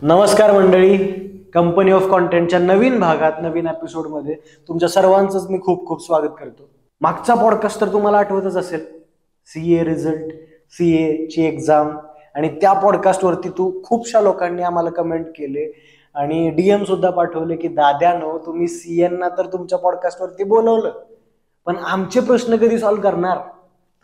नमस्कार मंडळी, company of कॉन्टेंटच्या नवीन भागात नवीन एपिसोडमध्ये तुमच्या सर्वांचंच मी खूप खूप स्वागत करतो. मागचा पॉडकास्ट तर तुम्हाला आठवतच असेल, सीए रिझल्ट, सीए ची एक्झाम. आणि त्या पॉडकास्टवरती खूपशा लोकांनी आम्हाला कमेंट केले आणि डीएम सुद्धा पाठवले की दाद्यानो, तुम्ही सीएंना तर तुमच्या पॉडकास्टवरती बोलवलं, पण आमचे प्रश्न कधी सॉल्व्ह करणार?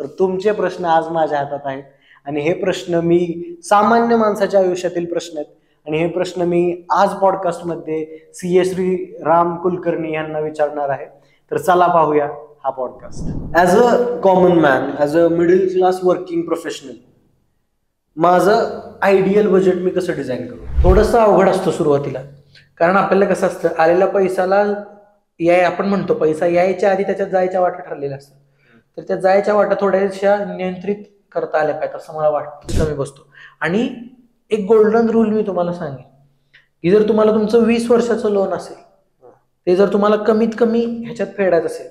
तर तुमचे प्रश्न आज माझ्या हातात आहेत आणि हे प्रश्न मी सामान्य माणसाच्या आयुष्यातील प्रश्न आहेत आणि हे प्रश्न मी आज पॉडकास्टमध्ये सीए श्री राम कुलकर्णी यांना विचारणार आहे. तर चला पाहूया हा podcast. As a common man, as a middle class working professional, माझं आयडियल बजेट मी कसं डिझाईन करू? थोडंसं अवघड असतं सुरुवातीला, कारण आपल्याला कसं असतं, आलेल्या पैशाला आपण म्हणतो पैसा यायच्या आधी त्याच्यात जायच्या वाटा ठरलेल्या असतात. तर त्या जायच्या वाटा थोड्याशा नियंत्रित करता आल्या पाहिजेत असं मला वाटतं. कमी बसतो. आणि एक गोल्डन रूल मी तुम्हाला सांगेन की जर तुम्हाला तुमचं 20 वर्षाचं लोन असेल, ते जर तुम्हाला कमीत कमी ह्याच्यात फेडायचं असेल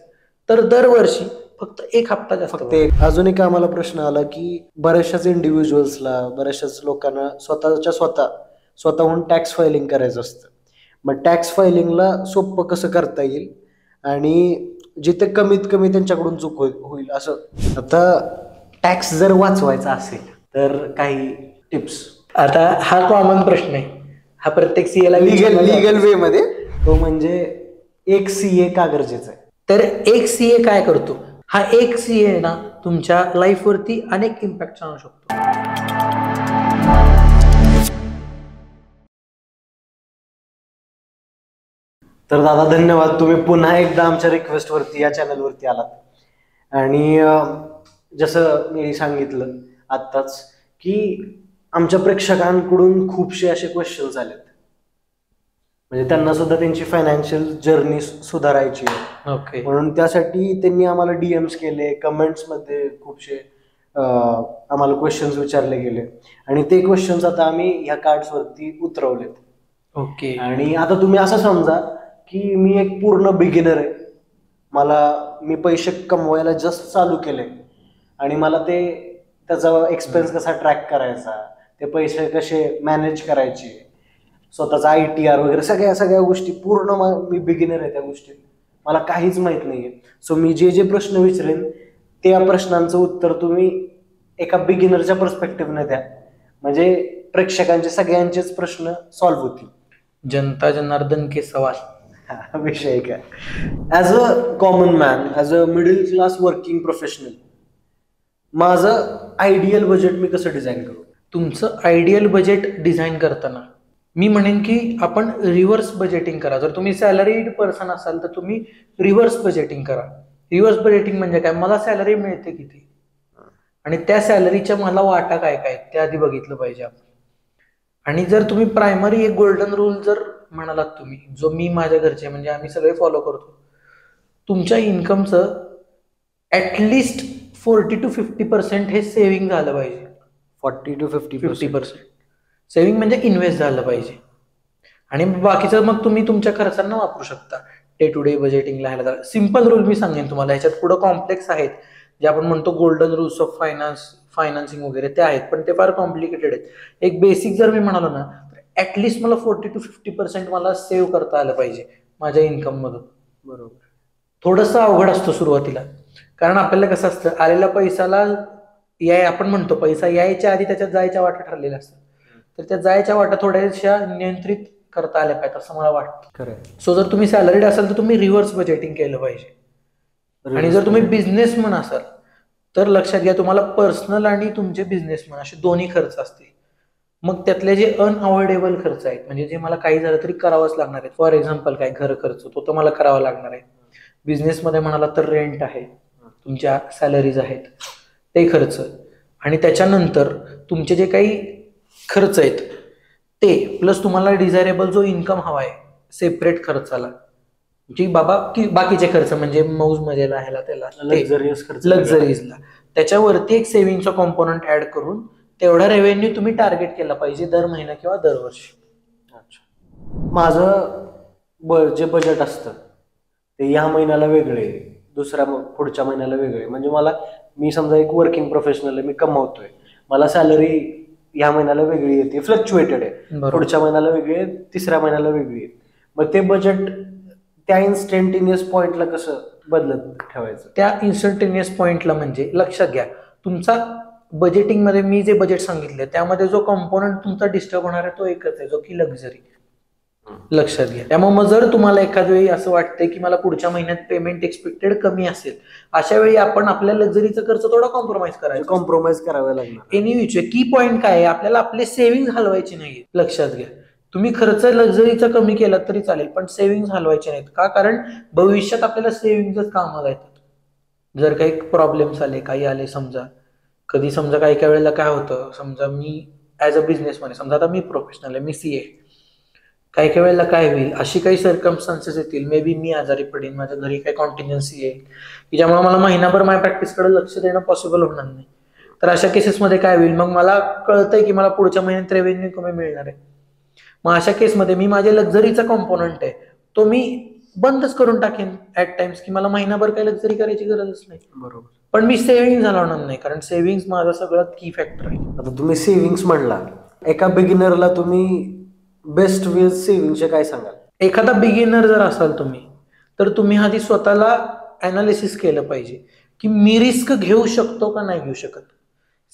तर दरवर्षी फक्त एक हप्ता जास्त. अजून एक आम्हाला प्रश्न आला की बऱ्याचशाच इंडिव्हिज्युअल्सला, बऱ्याचशाच लोकांना स्वतःहून टॅक्स फायलिंग करायचं असतं. मग टॅक्स फायलिंगला सोपं कसं करता येईल आणि जिथे कमीत कमी त्यांच्याकडून चूक होईल असं. आता टॅक्स जर वाचवायचा असेल तर काही टिप्स. आता हा कॉमन प्रश्न आहे, हा प्रत्येक सीए ला लीगल वे मध्ये. तो म्हणजे एक सीए का गरजेचा आहे? तर एक सीए काय करतो? हा एक सीए ना तुमच्या लाईफ वरती अनेक इम्पॅक्ट आणू शकतो. तर दादा धन्यवाद, तुम्ही पुन्हा एकदा आमच्या रिक्वेस्ट वरती या चॅनल वरती आलात. आणि जसं मी सांगितलं आत्ताच की आमच्या प्रेक्षकांकडून खूपसे असे क्वेश्चन्स आलेत, म्हणजे त्यांना सुद्धा त्यांची फायनान्शियल जर्नी सुधारायची आहे. ओके. म्हणून त्यासाठी त्यांनी आम्हाला डीएम्स केले, कमेंट्समध्ये खूपसे आम्हाला क्वेश्चन्स विचारले गेले आणि ते क्वेश्चन्स आता आम्ही ह्या कार्ड्सवरती उतरवलेत. ओके. आणि आता तुम्ही असं समजा की मी एक पूर्ण बिगिनर आहे, मी पैसे कमवायला जस्ट चालू केले आणि मला त्याचा एक्सपेन्स कसा ट्रॅक करायचा, ते पैसे कसे मॅनेज करायचे, स्वतःचा ITR वगैरे सगळ्या गोष्टी पूर्ण मी बिगिनर आहे त्या गोष्टीत, मला काहीच माहित नाहीये. सो मी जे प्रश्न विचारेन त्या प्रश्नांचं उत्तर तुम्ही एका बिगिनरच्या पर्स्पेक्टिव्हने द्या, म्हणजे प्रेक्षकांचे सगळ्यांचेच प्रश्न सॉल्व्ह होतील. जनता जनार्दन के सवाल हा विषय काय. As a common man, as a middle class working professional, माझं आयडियल बजेट मी कसं डिझाईन करू? तुमचं आयडियल बजेट डिझाईन करताना मी म्हणेन की आपण रिव्हर्स बजेटिंग करा. जर तुम्ही सॅलरीड पर्सन असाल तर तुम्ही रिव्हर्स बजेटिंग करा. रिव्हर्स बजेटिंग म्हणजे काय? मला सॅलरी मिळते किती आणि त्या सॅलरीच्या मला वाटा काय काय ते आधी बघितलं पाहिजे आपण. आणि जर तुम्ही प्रायमरी एक गोल्डन रूल जर म्हणालात तुम्ही, जो मी माझ्या घरचे म्हणजे आम्ही सगळे फॉलो करतो, तुमच्या इन्कमचं ॲटलिस्ट 40 to 50% हे सेव्हिंग झालं पाहिजे. 40 to 50% सेव्हिंग म्हणजे इन्व्हेस्ट झालं पाहिजे. आणि बाकीचं मग तुम्ही तुमच्या खर्चांना वापरू शकता. डे टू डे बजेटिंगला ह्याला सिम्पल रूल मी सांगेन तुम्हाला. ह्याच्यात पुढं कॉम्प्लेक्स आहेत, जे आपण म्हणतो गोल्डन रूल्स ऑफ फायनान्सिंग वगैरे, ते आहेत, पण ते फार कॉम्प्लिकेटेड आहेत. एक बेसिक जर मी म्हणालो ना, तर ॲटलिस्ट मला 40 to 50% मला सेव्ह करता आलं पाहिजे माझ्या इन्कम मधून. बरोबर. थोडंसं अवघड असतं सुरुवातीला, कारण आपल्याला कसं असतं, आलेल्या पैशाला आपण म्हणतो पैसा यायच्या आधी त्याच्यात जायच्या वाटा ठरलेल्या असतात. तर त्या जायच्या वाटा थोड्याशा नियंत्रित करता आल्या पाहिजेत असं मला वाटतं. खरं. सो जर तुम्ही सॅलरीड असाल तर तुम्ही रिव्हर्स बजेटिंग केलं पाहिजे. आणि जर तुम्ही बिझनेसमन असाल तर लक्षात घ्या, तुम्हाला पर्सनल आणि तुमचे बिझनेसमन असे दोन्ही खर्च असतील. मग त्यातले जे अनअवॉइडेबल खर्च आहेत, म्हणजे जे मला काही झालं तरी करावंच लागणार आहे, फॉर एक्झाम्पल काय घर खर्च, तो तर मला करावा लागणार आहे. बिझनेसमध्ये म्हणाला तर रेंट आहे, तुमच्या सॅलरीज आहेत, ते खर्च. आणि त्याच्यानंतर तुमचे जे काही खर्च आहेत ते प्लस तुम्हाला डिझायरेबल जो इन्कम हवा आहे सेपरेट खर्चाला, जी बाकीचे खर्च म्हणजे मौज मजेला ह्याला त्याला लक्झरीजला, त्याच्यावरती एक सेव्हिंगचा कॉम्पोनंट ऍड करून तेवढा रेव्हेन्यू तुम्ही टार्गेट केला पाहिजे दर महिना किंवा दरवर्षी. माझं जे बजेट असतं ते या महिन्याला वेगळे, दुसऱ्या पुढच्या महिन्याला वेगळे. म्हणजे मी समजा एक वर्किंग प्रोफेशनल आहे, मी कमवतोय, मला सॅलरी ह्या महिन्याला वेगळी येते, फ्लक्च्युएटेड आहे, बरोबर. पुढच्या महिन्याला वेगळी आहे, तिसऱ्या महिन्याला वेगळी आहे. मग ते बजेट त्या इन्स्टंटेनियस पॉइंटला कसं बदलत ठेवायचं? त्या इन्स्टंटेनियस पॉइंटला म्हणजे लक्षात घ्या, तुमचा बजेटिंग मध्ये मी जे बजेट सांगितलं त्यामध्ये जो कॉम्पोनंट तुमचा डिस्टर्ब होणार आहे तो एकच आहे, जो की लक्झरी. लक्षात घ्या. त्यामुळे मग जर तुम्हाला एखाद्या वेळी असं वाटतंय की मला पुढच्या महिन्यात पेमेंट एक्सपेक्टेड कमी असेल, अशा वेळी आपण आपल्या लक्झरीचा खर्च थोडा कॉम्प्रोमाइज करायचा. कॉम्प्रोमाइज करावे लागणार. एनिवे की पॉईंट काय आहे, आपल्याला आपले सेव्हिंग हलवायचे नाही. लक्षात घ्या, तुम्ही खर्च लक्झरीचा कमी केला तरी चालेल, पण सेव्हिंग हलवायचे नाहीत. का? कारण भविष्यात आपल्याला सेव्हिंगच कामाला येतात. जर काही प्रॉब्लेम्स आले, काही आले, समजा काही काही वेळेला काय होतं, समजा मी ऍज अ बिझनेसमॅन, समजा आता मी प्रोफेशनल आहे, मी सीए, काही काही वेळेला काय होईल, अशी काही सर्कमस्टान्सेस येतील, मे बी मी आजारी पडेन, माझ्या घरी काही कॉन्टिन्युन्सी येईल की ज्यामुळे मला महिनाभर माझ्या प्रॅक्टिसकडे लक्ष देणं पॉसिबल होणार नाही. तर अशा केसेसमध्ये काय होईल, मग मला कळतंय की मला पुढच्या महिन्यात रेव्हेन्यू कमी मिळणार आहे. मग अशा केसमध्ये मी माझ्या लक्झरीचा कॉम्पोनंट आहे तो मी बंदच करून टाकेन ऍट टाइम्स, की मला महिनाभर काही लक्झरी करायची गरजच नाही. बरोबर. पण मी सेव्हिंग हलवणार नाही, कारण सेव्हिंग माझा सगळ्यात की फॅक्टर आहे. आता तुम्ही सेव्हिंग्स म्हणला, एका बिगिनरला तुम्ही बेस्ट वे सेव्हिंगचे काय सांगाल? एखादा बिगिनर जर असाल तुम्ही, तर तुम्ही आधी स्वतःला अनालिसिस केलं पाहिजे की मी रिस्क घेऊ शकतो का नाही घेऊ शकत.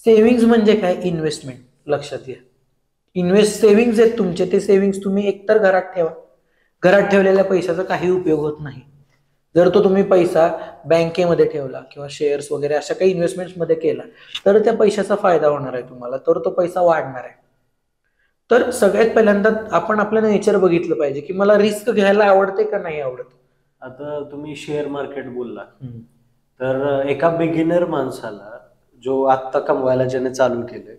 सेव्हिंग्स म्हणजे काय? इन्व्हेस्टमेंट. लक्षात घ्या, सेव्हिंग्स आहेत तुमचे, ते सेव्हिंग्स तुम्ही एकतर घरात ठेवा. घरात ठेवलेल्या पैशाचा काही उपयोग होत नाही. जर तो तुम्ही पैसा बँकेमध्ये ठेवला किंवा शेअर्स वगैरे अशा काही इन्व्हेस्टमेंट्समध्ये केला तर त्या पैशाचा फायदा होणार आहे तुम्हाला, तर तो पैसा वाढणार आहे. तर सगळ्यात पहिल्यांदा आपण आपलं नेचर बघितलं पाहिजे की मला रिस्क घ्यायला आवडते का नाही आवडत. आता तुम्ही शेअर मार्केट बोलला, तर एका बिगिनर माणसाला, जो आत्ता कमवायला ज्याने चालू केलंय,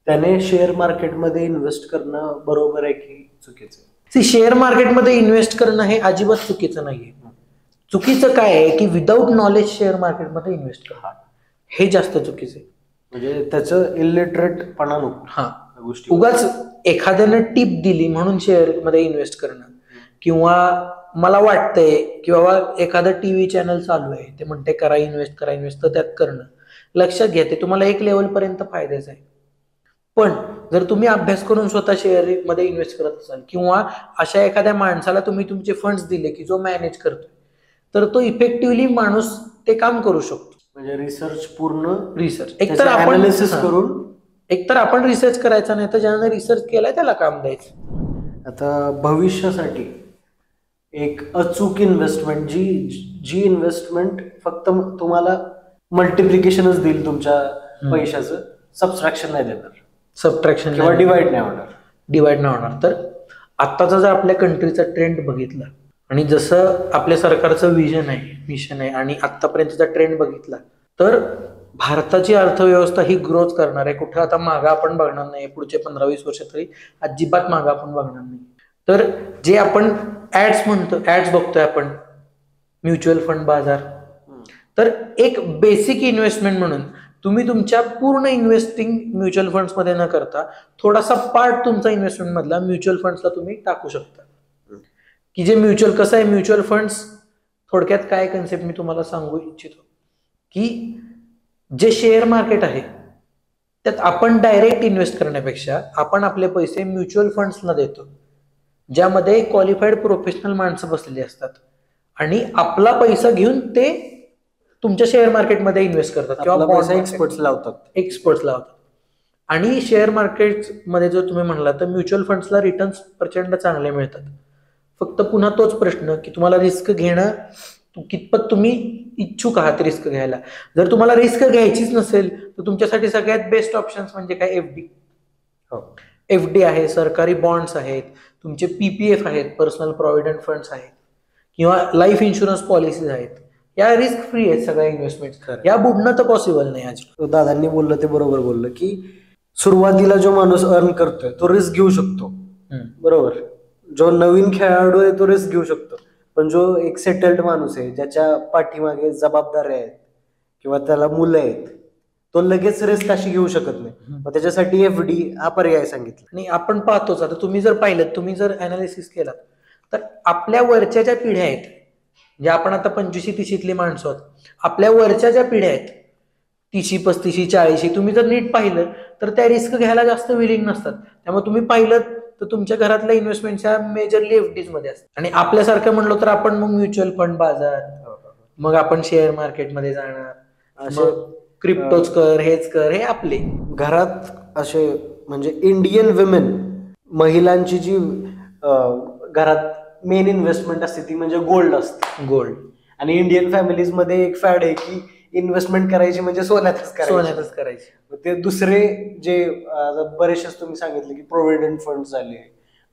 त्याने शेअर मार्केटमध्ये इन्व्हेस्ट करणं बरोबर आहे की चुकीचं आहे? शेअर मार्केटमध्ये इन्व्हेस्ट करणं हे अजिबात चुकीचं नाहीये. चुकीचं काय आहे की विदाऊट नॉलेज शेअर मार्केटमध्ये इन्व्हेस्ट करा, हे जास्त चुकीचं आहे. म्हणजे त्याचं इलिटरेटपणा नको. हा, उगाच एखाद्यानं टिप दिली म्हणून शेअर मध्ये इन्व्हेस्ट करणं, किंवा मला वाटतंय की बाबा एखादं टीव्ही चॅनल चालू आहे, ते म्हणते करा इन्व्हेस्ट, तर त्यात करणं. लक्षात घ्या, ते तुम्हाला एक लेवल पर्यंत फायद्याचं आहे. पण जर तुम्ही अभ्यास करून स्वतः शेअर मध्ये इन्व्हेस्ट करत असाल, किंवा अशा एखाद्या माणसाला तुम्ही तुमचे फंड्स दिले की जो मॅनेज करतोय, तर तो इफेक्टिव्हली माणूस ते काम करू शकतो. म्हणजे रिसर्च, पूर्ण रिसर्च. एकतर आपण रिसर्च करायचा, नाही तर ज्याने रिसर्च केलाय त्याला काम द्यायचं. आता भविष्यासाठी एक अचूक इन्व्हेस्टमेंट, जी इन्व्हेस्टमेंट फक्त तुम्हाला मल्टिप्लिकेशनच देईल तुमच्या पैशाचं, सबट्रॅक्शन नाही देणार, सबट्रॅक्शन किंवा डिवाइड नाही होणार. तर आत्ताचा जर आपल्या कंट्रीचा ट्रेंड बघितला आणि जसं आपल्या सरकारचं मिशन आहे आणि आतापर्यंतचा ट्रेंड बघितला, तर भारताची अर्थव्यवस्था ही ग्रोथ करणार आहे. कुठं आता मागं आपण बघणार नाही पुढचे 15-20 वर्ष, तरी अजिबात मागं आपण बघणार नाही. तर जे आपण ऍड्स बघतोय आपण, म्युच्युअल फंड बाजार, तर एक बेसिक इन्व्हेस्टमेंट म्हणून तुम्ही तुमच्या पूर्ण इन्व्हेस्टिंग म्युच्युअल फंड्स मध्ये न करता थोडासा पार्ट तुमचा इन्व्हेस्टमेंट मधला म्युच्युअल फंड्सला तुम्ही टाकू शकता. की जे कसं आहे म्युच्युअल फंड्स, थोडक्यात काय कन्सेप्ट मी तुम्हाला सांगू इच्छितो की जे शेअर मार्केट आहे त्यात आपण डायरेक्ट इन्व्हेस्ट करण्यापेक्षा आपण आपले पैसे म्युच्युअल फंड्सला देतो, ज्यामध्ये क्वालिफाईड प्रोफेशनल माणसं बसलेली असतात आणि आपला पैसा घेऊन ते तुमच्या शेअर मार्केटमध्ये इन्व्हेस्ट करतात किंवा एक्सपर्ट्स लावतात. आणि शेअर मार्केटमध्ये जर तुम्ही म्हणला तर म्युच्युअल फंड्सला रिटर्न्स प्रचंड चांगले मिळतात. फक्त पुन्हा तोच प्रश्न की तुम्हाला रिस्क घेणं कितपत तुम्ही इच्छुक आहात रिस्क घ्यायला. जर तुम्हाला रिस्क घ्यायचीच नसेल तर तुमच्यासाठी सगळ्यात बेस्ट ऑप्शन म्हणजे काय? एफडी आहे, सरकारी बॉन्ड्स आहेत, तुमचे पीपीएफ आहेत, पर्सनल प्रॉव्हिडंट फंड्स आहेत, किंवा लाईफ इन्शुरन्स पॉलिसीज आहेत. या रिस्क फ्री आहेत सगळ्या इन्व्हेस्टमेंट. या बुडणं तर पॉसिबल नाही. आज दादांनी बोललं ते बरोबर बोललं की सुरुवातीला जो माणूस अर्न करतोय तो रिस्क घेऊ शकतो, बरोबर. जो नवीन खेळाडू आहे तो रिस्क घेऊ शकतो, पण जो एक सेटल्ड माणूस आहे, ज्याच्या पाठीमागे जबाबदाऱ्या आहेत किंवा त्याला मुलं आहेत, तो लगेच रिस्क अशी घेऊ शकत नाही. मग त्याच्यासाठी एफडी हा पर्याय सांगितला. आणि आपण पाहतोच, आता तुम्ही जर पाहिलं, तुम्ही जर अनालिसिस केला तर आपल्या वरच्या ज्या पिढ्या आहेत, ज्या आपण आता 25-30ली माणसं आहोत, आपल्या वरच्या ज्या पिढ्या आहेत 30-35, 40, तुम्ही जर नीट पाहिलं तर त्या रिस्क घ्यायला जास्त विलिंग नसतात. त्यामुळे तुम्ही पाहिलं तर तुमच्या घरातल्या इन्व्हेस्टमेंटच्या मेजरली एफडीज मध्ये असतात. आणि आपल्यासारखं म्हणलो तर आपण मग म्युच्युअल फंड बाजार, मग आपण शेअर मार्केटमध्ये जाणार, असे क्रिप्टोच कर, हेच कर, हे आपले घरात असे म्हणजे इंडियन विमेन महिलांची जी घरात मेन इन्व्हेस्टमेंट असते ती म्हणजे गोल्ड असते. गोल्ड. आणि इंडियन फॅमिलीज मध्ये एक फॅड आहे की इन्व्हेस्टमेंट करायची म्हणजे सोन्यातच करायची. ते दुसरे जे बरेचसेच तुम्ही सांगितले की प्रोव्हिडंट फंड झाले,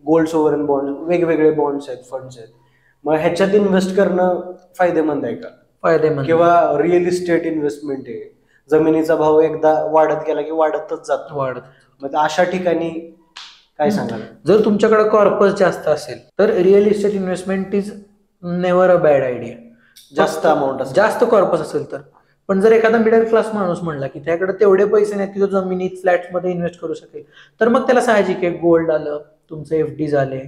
गोल्ड सोव्हरन बॉन्ड, वेगवेगळे बॉन्ड्स आहेत, फंड्स आहेत, मग ह्याच्यात इन्व्हेस्ट करणं फायदेमंद आहे का? फायदेमंद. किंवा रिअल इस्टेट इन्व्हेस्टमेंट आहे, जमिनीचा भाव एकदा वाढत गेला की वाढतच जातो, मग अशा ठिकाणी काय सांगाल? जर तुमच्याकडे कॉर्पस जास्त असेल तर real estate investment is never a bad idea. जास्त कॉर्पस असेल तर. पण जर एखादा मिडल क्लास माणूस म्हणला की त्याकडे तेवढे पैसे नाहीत की तो जमिनीत फ्लॅट्स मध्ये इन्व्हेस्ट करू शकेल, तर मग त्याला साहजिक आहे गोल्ड आलं, तुमचं एफडी झाले,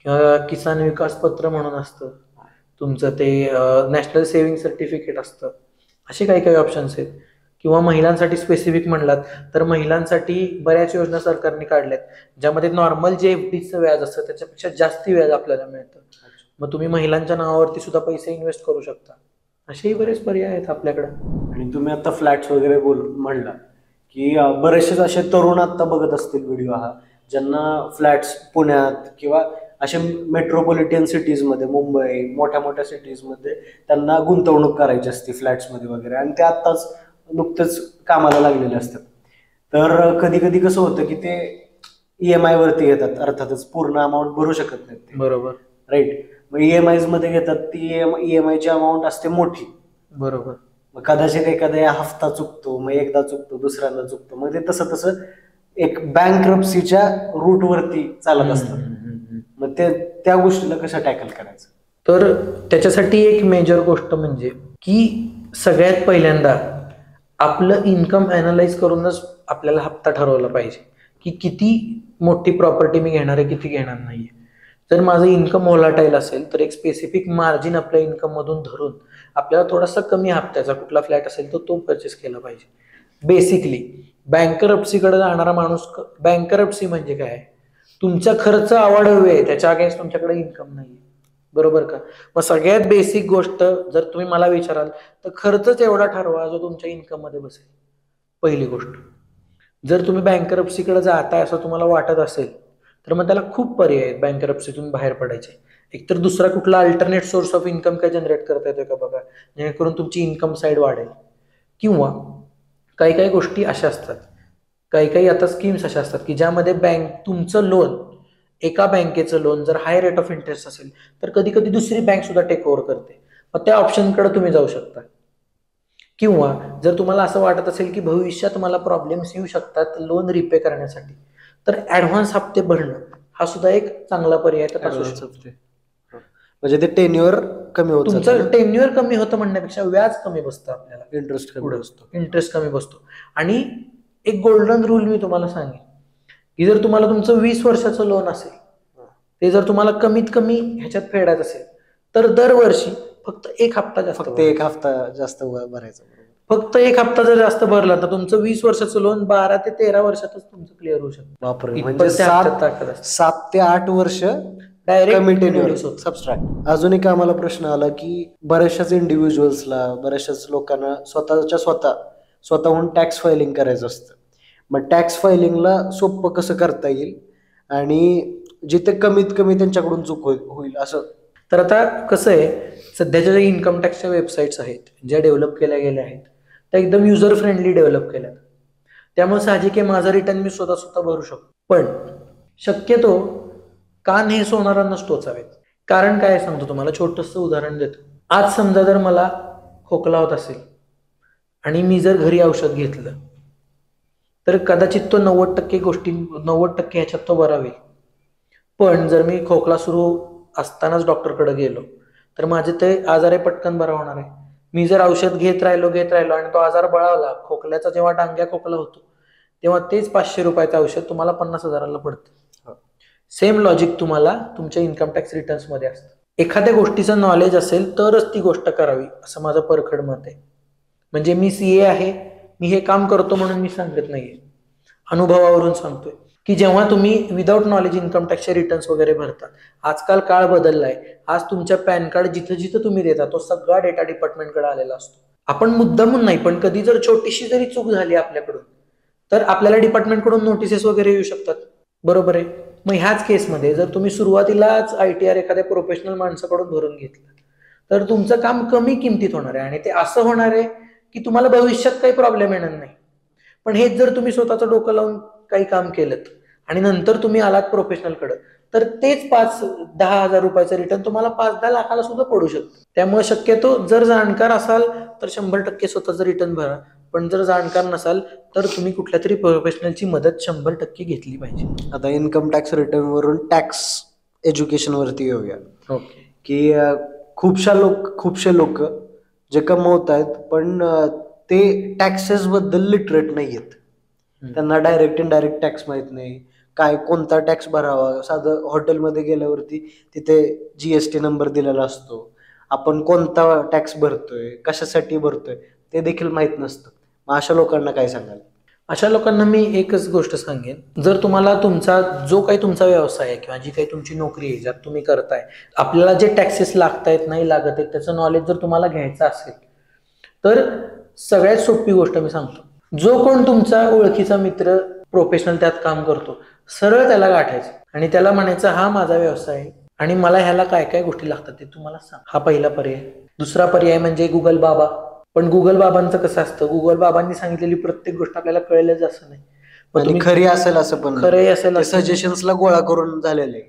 किंवा किसान विकास पत्र म्हणून असतं, तुमचं ते नॅशनल सेव्हिंग सर्टिफिकेट असतं, असे काही काही ऑप्शन्स आहेत. किंवा महिलांसाठी स्पेसिफिक म्हणलात तर महिलांसाठी बऱ्याच योजना सरकारने काढल्यात ज्यामध्ये नॉर्मल जे एफडीचं व्याज असतं त्याच्यापेक्षा जास्ती व्याज आपल्याला मिळतं. मग तुम्ही महिलांच्या नावावरती सुद्धा पैसे इन्व्हेस्ट करू शकता. असेही बरेच पर्याय आहेत आपल्याकडे. आणि तुम्ही आता फ्लॅट्स वगैरे म्हणला की बरेचसे असे तरुण आता बघत असतील व्हिडिओ हा, ज्यांना फ्लॅट्स पुण्यात किंवा अशा मेट्रोपॉलिटन सिटीजमध्ये, मुंबई, मोठ्या मोठ्या सिटीजमध्ये त्यांना गुंतवणूक करायची असते फ्लॅट्समध्ये वगैरे, आणि ते आत्ताच नुकतेच कामाला लागलेले असतात. तर कधी कधी कसं होतं की ते EMI वरती येतात, अर्थातच पूर्ण अमाऊंट भरू शकत नाहीत ते. बरोबर. राईट. मग EMIs मध्ये घेतात, ती EMI ची अमाऊंट असते मोठी. बरोबर. मग कदाचित एखादा हफ्ता चुकतो, मग एकदा चुकतो, दुसऱ्यांदा चुकतो, मग ते तसं तसं एक बँकरप्सीच्या रूट वरती चालत असतात. मग ते त्या गोष्टीला कसं टॅकल करायचं? तर त्याच्यासाठी एक मेजर गोष्ट म्हणजे की सगळ्यात पहिल्यांदा आपलं इन्कम अनालाइज करूनच आपल्याला हप्ता ठरवला पाहिजे की किती मोठी प्रॉपर्टी मी घेणार आहे, किती घेणार नाहीये. जर माझं इन्कम व्होलाटाईल असेल तर एक स्पेसिफिक मार्जिन आपल्या इन्कम मधून धरून आपल्याला थोडासा कमी हप्त्याचा कुठला फ्लॅट असेल तर तो परचेस केला पाहिजे. बेसिकली बँकरप्सीकडे जाणारा माणूस, बँकरप्सी म्हणजे काय, तुमचा खर्च आवाढव्य, त्याच्या अगेन्स्ट तुमच्याकडे इन्कम नाहीये. बरोबर का? मग सगळ्यात बेसिक गोष्ट जर तुम्ही मला विचाराल तर खर्चच एवढा ठरवा जो तुमच्या इन्कम मध्ये बसेल. पहिली गोष्ट. जर तुम्ही बँकरप्सीकडे जाताय असं तुम्हाला वाटत असेल तर मग त्याला खूप पर्याय आहेत बँकरप्सीतून बाहेर पडायचे. एकतर दुसरा कुठला अल्टरनेट सोर्स ऑफ इन्कम काय जनरेट करता येतोय का बघा, जेणेकरून तुमची इन्कम साईड वाढेल. किंवा काही काही गोष्टी अशा असतात, काही काही आता स्कीम्स अशा असतात की ज्यामध्ये तुमचं लोन, एका बँकेचं लोन जर हाय रेट ऑफ इंटरेस्ट असेल तर कधी कधी दुसरी बँक सुद्धा टेक ओव्हर करते. मग त्या ऑप्शनकडे तुम्ही जाऊ शकता. किंवा जर तुम्हाला असं वाटत असेल की भविष्यात मला प्रॉब्लेम्स येऊ शकतात लोन रिपे करण्यासाठी, तर ऍडव्हान्स हप्ते भरणं हा सुद्धा एक चांगला पर्याय असू शकतो. म्हणजे ते टेन्युअर कमी होतं, तुमचं टेन्युअर कमी होतं म्हणण्यापेक्षा व्याज कमी बसतं, आपल्याला इंटरेस्ट कमी बसतो. आणि एक गोल्डन रूल मी तुम्हाला सांगेन की जर तुम्हाला तुमचं 20 वर्षाचं लोन असेल, ते जर तुम्हाला कमीत कमी ह्याच्यात फेडायचं असेल तर दरवर्षी फक्त एक हप्ता जास्त भरायचा. फक्त एक हप्ता जर जास्त भरला तर तुमचं 20 वर्षाचं लोन 12 ते 13 वर्षातच तुमचं क्लिअर होऊ शकतं. बापरे. म्हणजे 7 ते 8 वर्ष डायरेक्ट सबस्ट्रॅक्ट. अजून एक आम्हाला प्रश्न आला की बऱ्याचशाच इंडिव्हिज्युअल्सला, बऱ्याचशाच लोकांना स्वतःहून टॅक्स फायलिंग करायचं असतं. मग टॅक्स फायलिंगला सोपं कसं करता येईल आणि जिथे कमीत कमी त्यांच्याकडून चूक होईल असं? तर आता कसं आहे, सध्याच्या ज्या इन्कम टॅक्सच्या वेबसाईट्स आहेत ज्या डेव्हलप केल्या गेल्या आहेत त्या एकदम युजर फ्रेंडली डेव्हलप केल्या, त्यामुळे साहजिक आहे माझा रिटर्न मी स्वतः भरू शकतो. पण शक्यतो कान हे सोनारांनाच टोचावेत. कारण काय सांगतो तुम्हाला, छोटंसं उदाहरण देतो. आज समजा जर मला खोकला होत असेल आणि मी जर घरी औषध घेतलं तर कदाचित तो 90% ह्याच्यात तो बरा होईल. पण जर मी खोकला सुरू असतानाच डॉक्टरकडे गेलो तर माझे ते आजार आहे पटकन बरा होणार आहे. मी जर औषध घेत राहिलो आणि तो आजार बळावला, खोकल्याचा जेव्हा डांग्या खोकला होतो तेव्हा तेच 500 रुपयाचं औषध तुम्हाला 50,000ला पडतं. सेम लॉजिक तुम्हाला तुमच्या इन्कम टॅक्स रिटर्न्स मध्ये असतं. एखाद्या गोष्टीचं नॉलेज असेल तरच ती गोष्ट करावी असं माझं परखड मत आहे. म्हणजे मी CA आहे, मी हे काम करतो म्हणून मी सांगत नाहीये, अनुभवावरून सांगतोय की जेव्हा तुम्ही विदाऊट नॉलेज इन्कम टॅक्सचे रिटर्न्स वगैरे भरतात, आजकाल काळ बदललाय. आज तुमच्या पॅन कार्ड जिथं जिथं तुम्ही देता तो सगळा डेटा डिपार्टमेंटकडे आलेला असतो. आपण मुद्दामून नाही, पण कधी जर छोटीशी जरी चूक झाली आपल्याकडून तर आपल्याला डिपार्टमेंटकडून नोटिसेस वगैरे येऊ शकतात. बरोबर आहे. मग ह्याच केसमध्ये जर तुम्ही सुरुवातीलाच ITR एखाद्या प्रोफेशनल माणसाकडून भरून घेतलं तर तुमचं काम कमी किमतीत होणार आहे आणि ते असं होणार आहे की तुम्हाला भविष्यात काही प्रॉब्लेम येणार नाही. पण हेच जर तुम्ही स्वतःचं डोकं लावून काही काम केलं आणि नंतर तुम्ही आलात प्रोफेशनलकडे तर तेच 5-10 हजार रुपयाचं रिटर्न तुम्हाला 5-10 लाखाला सुद्धा पडू शकतं. त्यामुळे शक्यतो जर जाणकार असाल तर 100% स्वतःचं रिटर्न भरा, पण जर जाणकार नसाल तर तुम्ही कुठल्या तरी प्रोफेशनलची मदत 100% घेतली पाहिजे. आता इन्कम टॅक्स रिटर्न वरून टॅक्स एज्युकेशन वरती येऊया. ओके. की खूपशे लोक जे कमवत आहेत पण ते टॅक्सेस बद्दल लिटरेट नाही आहेत. त्यांना डायरेक्ट इनडायरेक्ट टॅक्स माहित नाही, काय कोणता टॅक्स भरावा. साधं हॉटेलमध्ये गेल्यावरती तिथे GST नंबर दिलेला असतो, आपण कोणता टॅक्स भरतोय, कशासाठी भरतोय ते देखील माहित नसतं. मग अशा लोकांना काय सांगाल? अशा लोकांना मी एकच गोष्ट सांगेन, जर तुम्हाला तुमचा जो काही तुमचा व्यवसाय आहे किंवा जी काही तुमची नोकरी आहे ज्यात तुम्ही करताय, आपल्याला जे टॅक्सेस लागतायत नाही लागत आहेत त्याचं नॉलेज जर तुम्हाला घ्यायचं असेल तर सगळ्यात सोपी गोष्ट मी सांगतो, जो कोण तुमचा ओळखीचा मित्र प्रोफेशनल त्यात काम करतो सरळ त्याला गाठायचं आणि त्याला म्हणायचं हा माझा व्यवसाय आहे आणि मला ह्याला काय काय गोष्टी लागतात ते तुम्हाला सांग. हा पहिला पर्याय. दुसरा पर्याय म्हणजे गुगल बाबा. पण गुगल बाबांचं कसं असतं, गुगल बाबांनी सांगितलेली प्रत्येक गोष्ट आपल्याला कळेलच असं नाही, पण तुम्ही खरी असेल असं पण खरंही असेल सजेशन्सला गोळा करून झालेले.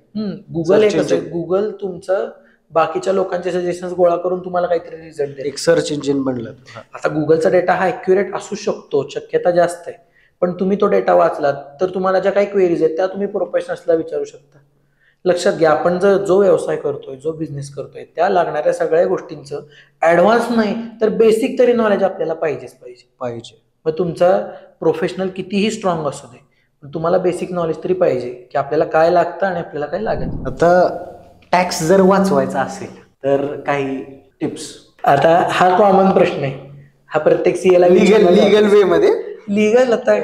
गुगल एक असेल, गुगल तुमचं बाकीच्या लोकांचे सजेशन्स गोळा करून तुम्हाला काहीतरी रिझल्ट देईल. एक सर्च इंजिन बनलं. आता गुगलचा डेटा हा ॲक्युरेट असू शकतो, शक्यता जास्त आहे, पण तुम्ही तो डेटा वाचलात तर तुम्हाला ज्या काही क्वेरीज आहेत त्या तुम्ही प्रोफेशनल्सला विचारू शकता. लक्षात घ्या, आपण जर जो व्यवसाय करतोय, जो बिझनेस करतोय त्या लागणाऱ्या सगळ्या गोष्टींचं ऍडव्हान्स नाही तर बेसिक तरी नॉलेज आपल्याला पाहिजे. मग तुमचा प्रोफेशनल कितीही स्ट्रॉंग असू दे पण तुम्हाला बेसिक नॉलेज तरी पाहिजे की आपल्याला काय लागतं आणि आपल्याला काय लागत. आता टॅक्स जर वाचवायचा असेल तर काही टिप्स. आता हा कॉमन प्रश्न आहे, हा प्रत्येक सीएला लीगल वे मध्ये. लीगल आता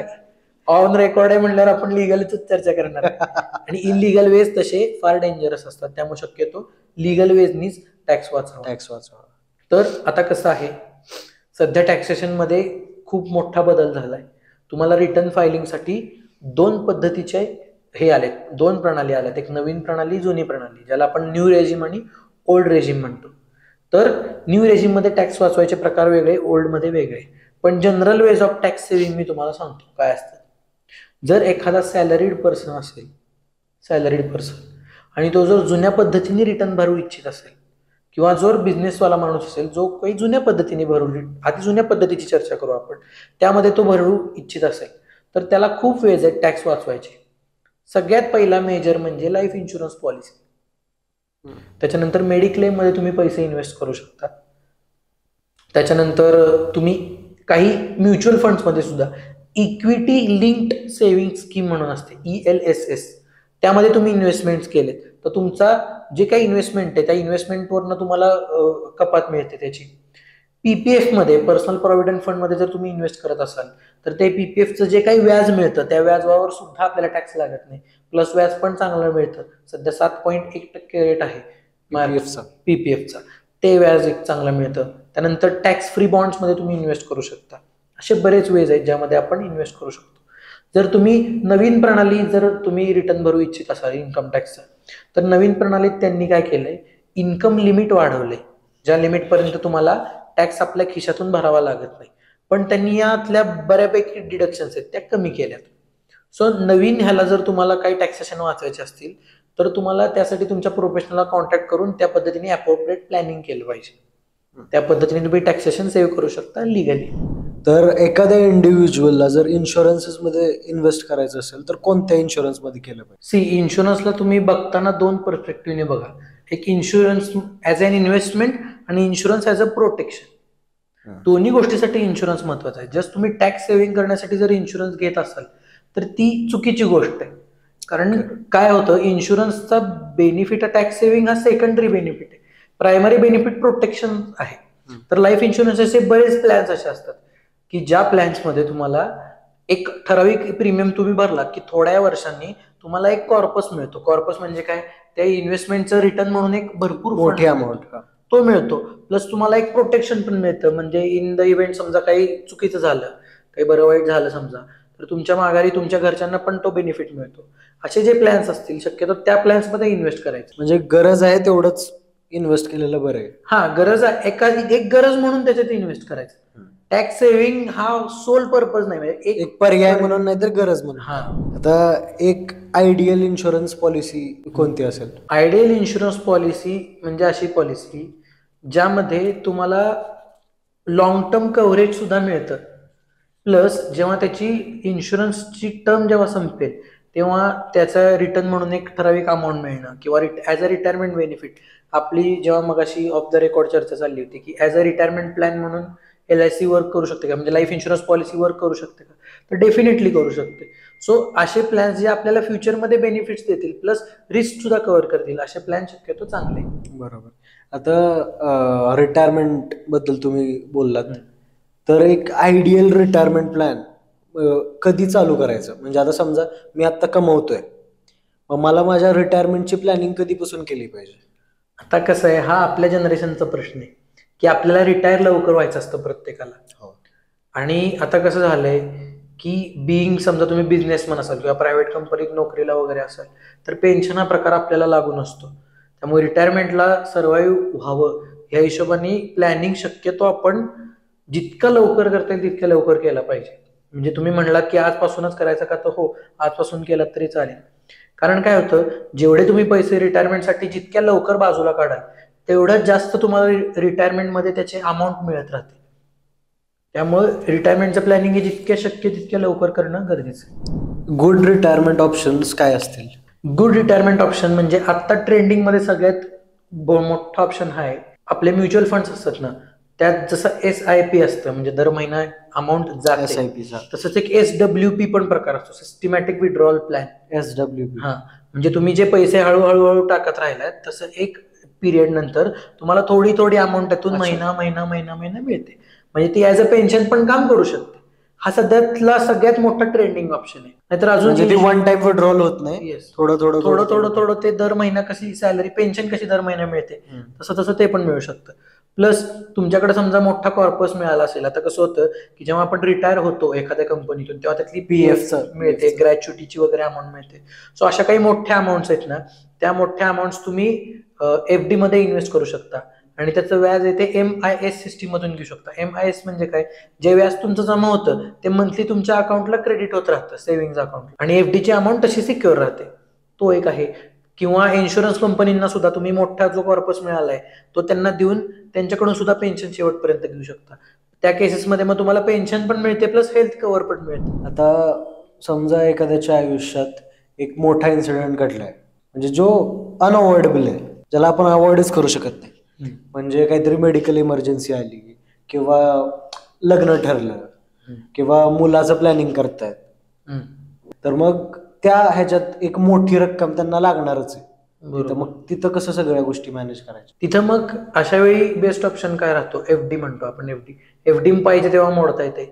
ऑन रेकॉर्ड आहे म्हणल्यावर आपण लीगलच चर्चा करणार आणि इनलिगल वेज तसे फार डेंजरस असतात, त्यामुळे शक्यतो लीगल वेजनीच टॅक्स वाचवा. तर आता कसं आहे, सध्या टॅक्सेशन मध्ये खूप मोठा बदल झालाय. तुम्हाला रिटर्न फायलिंगसाठी 2 पद्धतीचे हे आलेत, 2 प्रणाली आल्यात. एक नवीन प्रणाली, जुनी प्रणाली, ज्याला आपण न्यू रेजिम आणि ओल्ड रेजिम म्हणतो. तर न्यू रेजिम मध्ये टॅक्स वाचवायचे प्रकार वेगळे, ओल्ड मध्ये वेगळे. पण general ways of tax saving मी तुम्हाला सांगतो काय असतं. जर एखादा सॅलरीड पर्सन असेल, आणि तो जर जुन्या पद्धतीने रिटर्न भरू इच्छित असेल किंवा जर बिझनेसवाला माणूस असेल जो काही जुन्या पद्धतीने आधी जुन्या पद्धतीची चर्चा करू आपण, त्यामध्ये तो भरू इच्छित असेल तर त्याला खूप वेज आहेत टॅक्स वाचवायचे. सगळ्यात पहिला मेजर म्हणजे लाईफ इन्शुरन्स पॉलिसी. त्याच्यानंतर मेडिक्लेम मध्ये तुम्ही पैसे इन्व्हेस्ट करू शकता. त्याच्यानंतर तुम्ही काही म्युच्युअल फंड्स मध्ये सुद्धा इक्विटी लिंक्ड सेव्हिंग स्कीम म्हणून असते, ELSS, त्यामध्ये तुम्ही इन्व्हेस्टमेंट केलेत तर तुमचा जे काही इन्व्हेस्टमेंट आहे त्या इन्व्हेस्टमेंटवरनं तुम्हाला कपात मिळते त्याची. PPF मध्ये, पर्सनल प्रॉव्हिडंट फंड मध्ये जर तुम्ही इन्व्हेस्ट करत असाल तर ते PPFचं जे काही व्याज मिळतं त्या व्याजावर सुद्धा आपल्याला टॅक्स लागत नाही, प्लस व्याज पण चांगलं मिळतं. सध्या 7.1% रेट आहे PPFचा, ते व्याज एक चांगलं मिळतं. त्यानंतर टॅक्स फ्री बॉन्ड्स मध्ये तुम्ही इन्व्हेस्ट करू शकता. असे बरेच वेज आहेत ज्यामध्ये आपण इन्व्हेस्ट करू शकतो. जर तुम्ही नवीन प्रणाली जर तुम्ही रिटर्न भरू इच्छित असाल इन्कम टॅक्सचा, तर नवीन प्रणालीत त्यांनी काय केलंय, इन्कम लिमिट वाढवले, ज्या लिमिट पर्यंत तुम्हाला टॅक्स आपल्या खिशातून भरावा लागत नाही, पण त्यांनी यातल्या बऱ्यापैकी डिडक्शन्स आहेत त्या कमी केल्यात. सो नवीन ह्याला जर तुम्हाला काही टॅक्सेशन वाचवायचे असतील तर तुम्हाला त्यासाठी तुमच्या प्रोफेशनलला कॉन्टॅक्ट करून त्या पद्धतीने अप्रोप्रिएट प्लॅनिंग केलं पाहिजे. त्या पद्धतीने तुम्ही टॅक्सेशन सेव्ह करू शकता लिगली. तर एखाद्या इंडिव्हिज्युअलला जर इन्शुरन्सेस मध्ये इन्व्हेस्ट करायचं असेल तर कोणत्या इन्शुरन्स मध्ये केलं पाहिजे? इन्शुरन्सला तुम्ही बघताना 2 पर्स्पेक्टिव्हने बघा, एक इन्शुरन्स ॲज अन इन्व्हेस्टमेंट आणि इन्शुरन्स ॲज अ प्रोटेक्शन. दोन्ही गोष्टीसाठी इन्शुरन्स महत्वाचा आहे. जस्ट तुम्ही टॅक्स सेव्हिंग करण्यासाठी जर इन्शुरन्स घेत असाल तर ती चुकीची गोष्ट आहे. कारण काय होतं, इन्शुरन्सचा बेनिफिट टॅक्स सेव्हिंग हा सेकंडरी बेनिफिट आहे, प्रायमरी बेनिफिट प्रोटेक्शन आहे. तर लाईफ इन्शुरन्सचे बरेच प्लॅन्स असे असतात की ज्या प्लॅन्समध्ये तुम्हाला एक ठराविक प्रीमियम तुम्ही भरला की थोड्या वर्षांनी तुम्हाला एक कॉर्पस मिळतो. कॉर्पस म्हणजे काय, त्या इन्व्हेस्टमेंटचं रिटर्न म्हणून एक भरपूर मोठी fund अमाऊंट मिळतो. तो मिळतो. प्लस तुम्हाला एक प्रोटेक्शन पण मिळतं. म्हणजे इन द इव्हेंट समजा काही चुकीचं झालं, काही बरं वाईट झालं समजा, तर तुमच्या माघारी तुमच्या घरच्यांना पण तो बेनिफिट मिळतो. असे जे प्लॅन्स असतील शक्यतो त्या प्लॅन्समध्ये इन्व्हेस्ट करायचं. म्हणजे गरज आहे तेवढंच इन्व्हेस्ट केलेलं बरं आहे. हा, गरज आहे, एक गरज म्हणून त्याच्यात इन्व्हेस्ट करायचं. टॅक्स सेव्हिंग हा सोल पर्पज नाही, म्हणजे एक पर्याय म्हणून नाही तर गरज म्हणून. हा. आता एक आयडियल इन्शुरन्स पॉलिसी कोणती असेल? आयडियल इन्शुरन्स पॉलिसी म्हणजे अशी पॉलिसी ज्यामध्ये तुम्हाला लॉंग टर्म कव्हरेज सुद्धा मिळतं. प्लस जेव्हा त्याची इन्शुरन्सची टर्म जेव्हा संपेल तेव्हा त्याचा रिटर्न म्हणून एक ठराविक अमाऊंट मिळणं, किंवा ॲज अ रिटायरमेंट बेनिफिट. आपली जेव्हा मगाशी ऑफ द रेकॉर्ड चर्चा चालली होती की ॲज अ रिटायरमेंट प्लॅन म्हणून LIC वर्क करू शकते का, म्हणजे लाईफ इन्शुरन्स पॉलिसी वर्क करू शकते का, तर डेफिनेटली करू शकते. सो असे प्लॅन्स जे आपल्याला फ्युचरमध्ये बेनिफिट्स देतील प्लस रिस्क सुद्धा कव्हर करतील, असे प्लॅन शक्यतो चांगले. बरोबर. आता रिटायरमेंट बद्दल तुम्ही बोललात, तर एक आयडियल रिटायरमेंट प्लॅन कधी चालू करायचं? म्हणजे आता समजा मी आता कमवतोय, मग मला माझ्या रिटायरमेंटची प्लॅनिंग कधीपासून केली पाहिजे? आता कसं आहे, हा आपल्या जनरेशनचा प्रश्न आहे की आपल्याला रिटायर लवकर व्हायचं असतं प्रत्येकाला. आणि आता कसं झालंय की बिईंग समजा तुम्ही बिझनेसमॅन असाल किंवा प्रायव्हेट कंपनीत नोकरीला वगैरे असाल, तर पेन्शन हा प्रकार आपल्याला लागू नसतो. त्यामुळे रिटायरमेंटला सर्व्हाइव्ह व्हावं या हिशोबाने प्लॅनिंग शक्यतो आपण जितकं लवकर करता येईल तितकं लवकर केला पाहिजे. म्हणजे तुम्ही म्हणलात की आजपासूनच करायचं का, तर हो, आजपासून केलं तरी चालेल. कारण काय होतं, जेवढे तुम्ही पैसे रिटायरमेंटसाठी जितक्या लवकर बाजूला काढाल तेवढ्याच जास्त तुम्हाला रिटायरमेंटमध्ये त्याचे अमाऊंट मिळत राहते. त्यामुळे रिटायरमेंटचं प्लॅनिंग हे जितक्या शक्य तितक्या लवकर करणं गरजेचं आहे. गुड रिटायरमेंट ऑप्शन्स काय असतील? गुड रिटायरमेंट ऑप्शन म्हणजे आता ट्रेंडिंगमध्ये सगळ्यात मोठा ऑप्शन आहे आपले म्युच्युअल फंड्स असतात ना, त्यात जसं SIP असतं म्हणजे दर महिना अमाऊंट जाते, SIP तसंच एक SWP पण प्रकार असतो, सिस्टमॅटिक विड्रॉल प्लॅन. SWP. हा, म्हणजे तुम्ही जे पैसे हळूहळू टाकत राहिलात तसं एक पिरियड नंतर तुम्हाला थोडी थोडी अमाऊंट त्यातून महिना महिना महिना महिना मिळते. म्हणजे ती ॲज अ पेन्शन पण काम करू शकते. हा सध्यातला सगळ्यात मोठा ट्रेंडिंग ऑप्शन आहे. नाहीतर अजून वन टाइम विड्रॉल होत नाही, थोडं थोडं थोडं थोडं थोडं ते दर महिना कशी सॅलरी पेन्शन कशी दर महिना मिळते तसं तसं ते पण मिळू शकतं. प्लस तुमच्याकडे समजा मोठा कॉर्पस मिळाला असेल, आता कसं होतं की जेव्हा आपण रिटायर होतो एखाद्या कंपनीतून तेव्हा त्यातली PF मिळते, ग्रॅच्युटीची वगैरे अमाऊंट मिळते. सो अशा काही मोठ्या अमाऊंट्स आहेत ना, त्या मोठ्या अमाऊंट्स तुम्ही FD मध्ये इन्व्हेस्ट करू शकता आणि त्याचं व्याज येते MIS सिस्टीम मधून घेऊ शकता. MIS म्हणजे काय, जे व्याज तुमचं जमा होतं ते मंथली तुमच्या अकाउंटला क्रेडिट होत राहतं सेव्हिंग्ज अकाउंट, आणि FD ची अमाऊंट तशी सिक्युअर राहते. तो एक आहे. किंवा इन्शुरन्स कंपनींना सुद्धा तुम्ही मोठा जो कॉर्पस मिळालाय तो त्यांना देऊन त्यांच्याकडून सुद्धा पेन्शन शेवटपर्यंत घेऊ शकता. त्या केसेसमध्ये मग तुम्हाला पेन्शन पण मिळते प्लस हेल्थ कव्हर पण मिळते. आता समजा एखाद्याच्या आयुष्यात एक मोठा इन्सिडेंट घडलाय, म्हणजे जो अनअवॉइडेबल आहे, ज्याला आपण अवॉइडच करू शकत नाही. म्हणजे काहीतरी मेडिकल इमर्जन्सी आली, किंवा लग्न ठरलं, किंवा मुलाचं प्लॅनिंग करतायत, तर मग त्या ह्याच्यात एक मोठी रक्कम त्यांना लागणारच आहे. मग तिथं कसं सगळ्या गोष्टी मॅनेज करायच्या? तिथं मग अशा वेळी बेस्ट ऑप्शन काय राहतो, FD म्हणतो आपण. FD पाहिजे तेव्हा मोडता येते,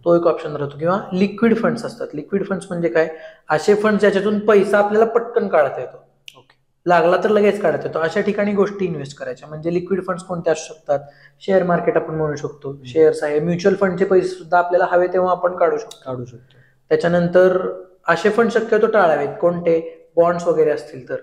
तो एक ऑप्शन राहतो. किंवा लिक्विड फंड्स असतात. लिक्विड फंड्स म्हणजे काय, असे फंड्स ज्याच्यातून पैसा आपल्याला पटकन काढता येतो, लागला तर लगेच काढता येतो, अशा ठिकाणी गोष्टी इन्व्हेस्ट करायच्या. म्हणजे लिक्विड फंड्स कोणते असू शकतात, शेअर मार्केट आपण म्हणू शकतो, शेअर्स आहे. म्युच्युअल फंडचे पैसे सुद्धा आपल्याला हवे तेव्हा आपण काढू शकतो. त्याच्यानंतर असे फंड शक्यतो टाळावेत. कोणते, बॉन्ड्स वगैरे असतील तर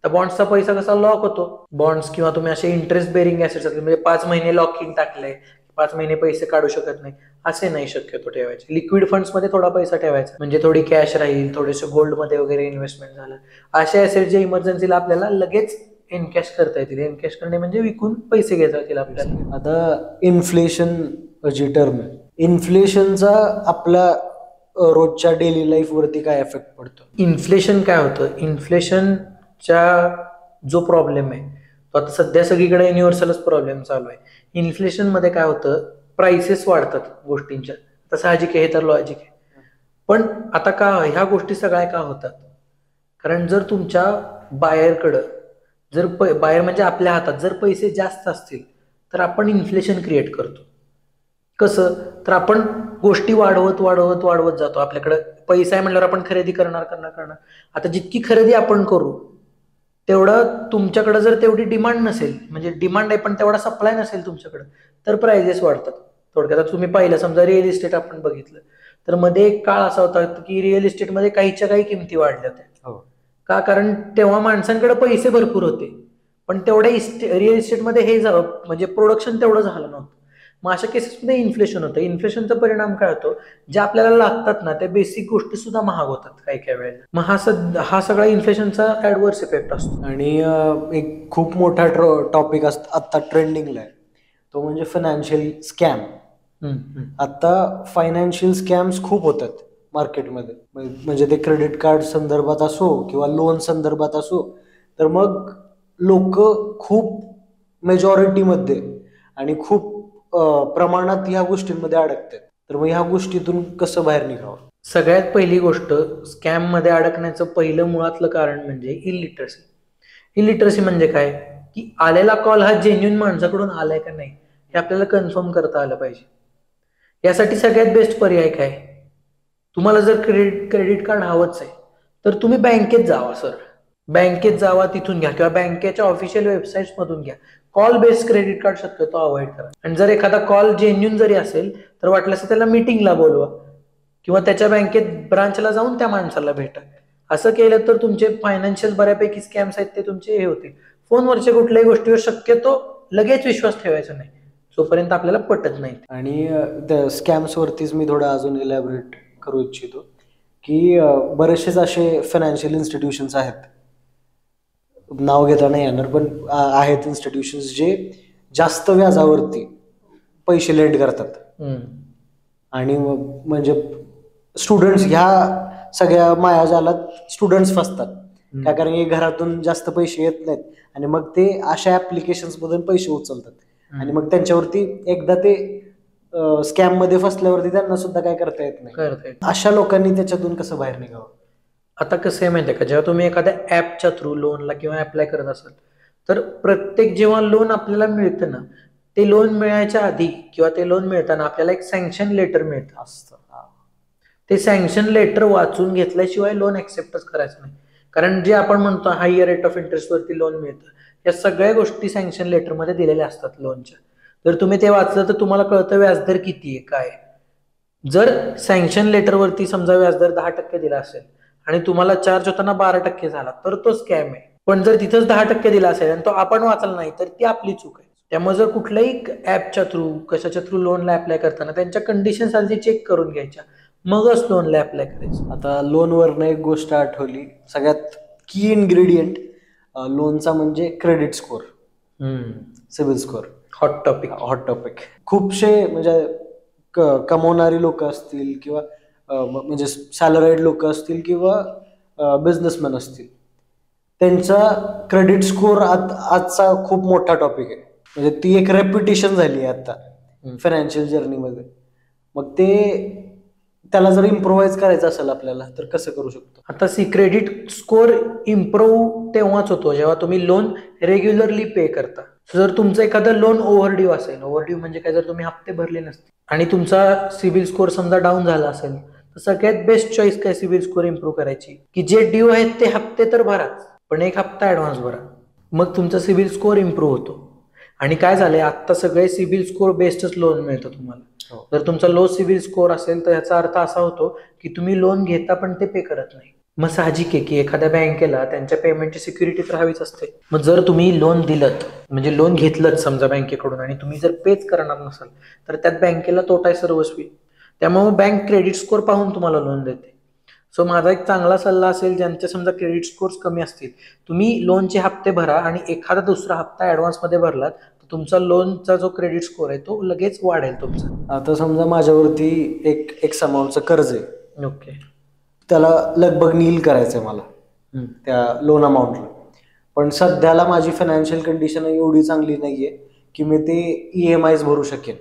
बॉन्ड्सचा पैसा कसा लॉक होतो. बॉन्ड्स किंवा तुम्ही असे इंटरेस्ट बेरिंग ऍसेट्स असतील, म्हणजे 5 महिने लॉकिंग टाकले, 5 महिने पैसे काढू शकत नाही, असे नाही शक्यतो ठेवायचे. लिक्विड फंड्स मध्ये थोडा पैसा ठेवायचा, म्हणजे थोडी कॅश राहील, थोडेसे गोल्ड मध्ये वगैरे इन्व्हेस्टमेंट झालं. असे ऍसेट जे इमर्जन्सीला आपल्याला लगेच एनकॅश करता येतील. एनकॅश करणे म्हणजे विकून पैसे घेता येतील आपल्याला. आता इन्फ्लेशन जी टर्म आहे, इन्फ्लेशनचा आपल्या रोजच्या डेली लाईफ वरती काय इफेक्ट पडतो? इन्फ्लेशन काय होतं, इन्फ्लेशनच्या जो प्रॉब्लेम आहे तो आता सध्या सगळीकडे युनिव्हर्सलच प्रॉब्लेम चालू आहे. इन्फ्लेशन मध्ये काय होतं, प्राइसेस वाढतात गोष्टींच्या. तर साहजिक आहे, हे तर लॉजिक आहे. पण आता का ह्या गोष्टी सगळ्या का होतात, कारण जर तुमच्या बायरकडं जर बायर म्हणजे आपल्या हातात जर पैसे जास्त असतील तर आपण इन्फ्लेशन क्रिएट करतो. कसं तर आपण गोष्टी वाढवत वाढवत वाढवत जातो. आपल्याकडे पैसा आहे म्हणल्यावर आपण खरेदी करणार. आता जितकी खरेदी आपण करू तेवढं तुमच्याकडे जर तेवढी डिमांड नसेल, म्हणजे डिमांड आहे पण तेवढा सप्लाय नसेल तुमच्याकडे, तर प्राइजेस वाढतात. थोडक्यात आता तुम्ही पाहिलं, समजा रिअल इस्टेट आपण बघितलं तर मध्ये एक काळ असा होता की रिअल इस्टेटमध्ये काहीच्या काही किमती वाढल्या होत्या. का? कारण तेव्हा माणसांकडे पैसे भरपूर होते, पण तेवढ्या रिअल इस्टेटमध्ये हे म्हणजे प्रोडक्शन तेवढं झालं नव्हतं. मग अशा केसेसमध्ये इन्फ्लेशन होतं. इन्फ्लेशनचा परिणाम काय होतो, ज्या आपल्याला लागतात ना त्या बेसिक गोष्टी सुद्धा महाग होतात काही वेळेला. मग हा सगळा इन्फ्लेशनचा ऍडव्हर्स इफेक्ट असतो. आणि एक खूप मोठा टॉपिक आता ट्रेंडिंगला आहे, तो म्हणजे फायनान्शियल स्कॅम. आता फायनान्शियल स्कॅम्स खूप होतात मार्केटमध्ये. म्हणजे ते क्रेडिट कार्ड संदर्भात असो किंवा लोन संदर्भात असो, तर मग लोक खूप मेजॉरिटीमध्ये आणि खूप प्रमाणात ह्या गोष्टींमध्ये अडकतात. तर मग ह्या गोष्टीतून कसं बाहेर निघावं? सगळ्यात पहिली गोष्ट, स्कॅम मध्ये अडकण्याचं पहिलं मुळातलं कारण म्हणजे इलिटरसी. इलिटरसी म्हणजे काय की आलेला कॉल हा जेन्युइन माणसाकडून आलाय का नाही हे आपल्याला कन्फर्म करता आलं पाहिजे. यासाठी सगळ्यात बेस्ट पर्याय काय, तुम्हाला जर क्रेडिट कार्ड हवंच आहे तर तुम्ही बँकेत जावा. बँकेत जावा, तिथून घ्या, किंवा बँकेच्या ऑफिशियल वेबसाईट्स मधून घ्या. कॉल बेस्ड क्रेडिट कार्ड शक्यतो अवॉइड करा. आणि जर एखादा कॉल जेन्युइन जरी असेल तर वाटल्यास त्याला मीटिंगला बोलवा किंवा त्याच्या बँकेत ब्रांचला जाऊन त्या माणसाला भेटा. असं केलं तर तुमचे फायनान्शियल बऱ्यापैकी स्कॅम्स आहेत ते तुमचे हे होतील. फोनवरच्या कुठल्याही गोष्टीवर शक्यतो लगेच विश्वास ठेवायचा नाही जोपर्यंत आपल्याला पटत नाही. आणि त्या स्कॅम्स वरतीच मी थोडं अजून इलॅबोरेट करू इच्छितो की बरेचसेच असे फायनान्शियल इन्स्टिट्यूशन्स आहेत, नाव घेता नाही येणार पण आहेत इन्स्टिट्यूशन्स जे जास्त व्याजावरती पैसे लेंड करतात. आणि म्हणजे स्टुडंट्स ह्या सगळ्या मायाजालात स्टुडंट्स फसतात. का? कारण की घरातून जास्त पैसे येत नाहीत आणि मग ते अशा ऍप्लिकेशन्स मधून पैसे उचलतात आणि मग त्यांच्यावरती एकदा ते स्कॅम मध्ये फसल्यावरती त्यांना सुद्धा काय करता येत नाही. अशा लोकांनी त्याच्यातून कसं बाहेर निघावं? आता कसं आहे माहिती आहे का, जेव्हा तुम्ही एखाद्या ऍपच्या थ्रू लोनला किंवा अप्लाय करत असाल तर प्रत्येक जेव्हा लोन आपल्याला मिळतं ना, ते लोन मिळायच्या आधी किंवा ते लोन मिळताना आपल्याला एक सँक्शन लेटर मिळतं असतं. ते सँक्शन लेटर वाचून घेतल्याशिवाय लोन ऍक्सेप्टच करायचं नाही. कारण जे आपण म्हणतो हायर रेट ऑफ इंटरेस्ट वरती लोन मिळतं, या सगळ्या गोष्टी सँक्शन लेटर मध्ये दिलेल्या असतात लोनच्या. जर तुम्ही ते वाचलं तर तुम्हाला कळतं व्याजदर किती आहे काय. जर सँक्शन लेटरवरती समजा व्याजदर 10% दिला असेल आणि तुम्हाला चार्ज होताना 12% झाला तर तो स्कॅम आहे. पण जर तिथंच 10% दिला असेल आणि तो आपण वाचला नाही तर ती आपली चूक आहे. त्यामुळे जर कुठल्याही ऍपच्या थ्रू कशाच्या थ्रू लोनला अप्लाय करताना त्यांच्या कंडिशन्स आधी चेक करून घ्यायच्या, मगच लोनला अप्लाय करायचं. आता लोनवरनं एक गोष्ट आठवली, सगळ्यात की इन्ग्रेडियंट लोनचा म्हणजे credit score, CIBIL score. Hot topic. खूपशे म्हणजे कमवणारी लोक असतील किंवा म्हणजे सॅलराईड लोक असतील किंवा बिझनेसमॅन असतील, त्यांचा क्रेडिट स्कोअर आजचा खूप मोठा टॉपिक आहे. म्हणजे ती एक रेप्युटेशन झाली आहे आता फायनान्शियल जर्नीमध्ये. मग त्याला जर इम्प्रोव्हाइज करायचं असेल आपल्याला तर कसं करू शकतो? आता क्रेडिट स्कोअर इम्प्रूव्ह तेव्हाच होतो जेव्हा तुम्ही लोन रेग्युलरली पे करता. जर तुमचं एखादं लोन ओव्हरड्यू असेल, ओव्हरड्यू म्हणजे काय, जर तुम्ही हप्ते भरले नसतील आणि तुमचा सिबिल स्कोअर समजा डाऊन झाला असेल तर सगळ्यात बेस्ट चॉईस काय सिबिल स्कोअर इम्प्रूव्ह करायची की जे ड्यू आहेत ते हप्ते तर भराच, पण एक हप्ता ऍडव्हान्स भरा, मग तुमचा सिबिल स्कोअर इम्प्रूव्ह होतो. आणि काय झालंय, आता सगळे सिबिल स्कोअर बेस्डच लोन मिळतं तुम्हाला. जर तुमचा लो सिबिल स्कोअर असेल तर याचा अर्थ असा होतो की तुम्ही लोन घेता पण ते पे करत नाही. मग साहजिक आहे की एखाद्या बँकेला त्यांच्या पेमेंटची सिक्युरिटी तर हवीच असते. मग जर तुम्ही लोन दिलत म्हणजे लोन घेतलं समजा बँकेकडून आणि तुम्ही जर पेच करणार नसाल तर त्यात बँकेला तोटा आहे सर्वस्वी. त्यामुळे बँक क्रेडिट स्कोअर पाहून तुम्हाला लोन देते. सो माझा एक चांगला सल्ला असेल, ज्यांचे समजा क्रेडिट स्कोअर्स कमी असतील, तुम्ही लोनचे हप्ते भरा आणि एखादा दुसरा हप्ता ऍडव्हान्स मध्ये भरलात तर तुमचा लोनचा जो क्रेडिट स्कोअर आहे तो लगेच वाढेल तुमचा. आता समजा माझ्यावरती एक अमाऊंटचं कर्ज आहे, ओके, त्याला लगभग नील करायचंय मला त्या लोन अमाऊंटला, पण सध्याला माझी फायनान्शियल कंडिशन एवढी चांगली नाहीये की मी ते EMIs भरू शकेन.